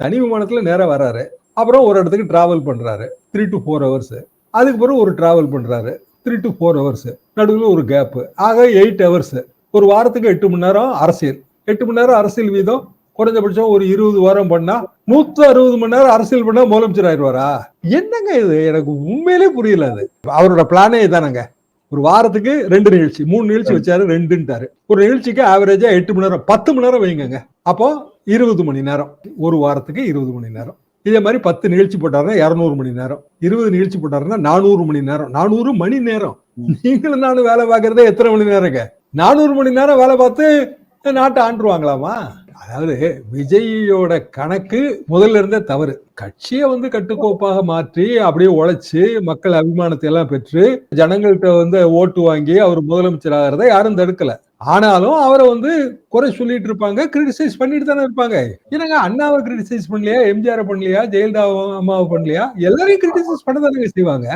தனி விமானத்துல நேரா வராரு. அப்புறம் ஒரு இடத்துக்கு டிராவல் பண்றாரு. 3 to 4 ஹவர்ஸ். அதுக்கு பிறகு ஒரு டிராவல் பண்றாரு. 3 to 4 ஹவர்ஸ். நடுவுல ஒரு கேப். ஆக 8 ஹவர்ஸ். ஒரு வாரத்துக்கு 8 மணி நேரம் அரசியல். 8 மணி நேரம் அரசியல் வீதம் குறைஞ்சபட்சம் ஒரு 20 வாரம் பண்ணா 160 மணி நேரம் அரசியல் பண்ணா முதலமைச்சர் ஆயிடுவாரா? என்னங்க இது? எனக்கு உண்மையிலே புரியல அது. அவரோட பிளானே இதானங்க. ஒரு வாரத்துக்கு 2 நிகழ்ச்சி, 3 நிகழ்ச்சி வச்சாரு, 2ன்ட்டாரு. ஒரு நிகழ்ச்சிக்கு ஆவரேஜா 8 மணி நேரம், 10 மணி நேரம் வைங்கங்க. அப்போ 20 மணி நேரம். ஒரு வாரத்துக்கு 20 மணி நேரம். இதே மாதிரி 10 நிகழ்ச்சி போட்டாருன்னா 200 மணி நேரம். 20 நிகழ்ச்சி போட்டாருன்னா 400 மணி நேரம். 400 மணி நேரம். நீங்களும் நானும் வேலை பார்க்கறதே எத்தனை மணி நேரங்க? 400 மணி நேரம் வேலை பார்த்து நாட்டை ஆண்டுருவாங்களாமா? அதாவது விஜயோட கணக்கு முதல்ல இருந்தே தவறு. கட்சியை கட்டுக்கோப்பாக மாற்றி அப்படியே உழைச்சு மக்கள் அபிமானத்தை எல்லாம் பெற்று ஜனங்கள்கிட்ட ஓட்டு வாங்கி அவர் முதலமைச்சர் ஆகிறத யாரும் தடுக்கல. ஆனாலும் அவரை குறை சொல்லிட்டு இருப்பாங்க, கிரிட்டிசைஸ் பண்ணிட்டு தானே இருப்பாங்க. என்னங்க அண்ணாவை கிரிட்டிசைஸ் பண்ணலையா, எம்ஜிஆர் பண்ணலையா, ஜெயலலிதா அம்மாவை பண்ணலையா? எல்லாரையும் கிரிட்டிசைஸ் பண்ண தானே செய்வாங்க.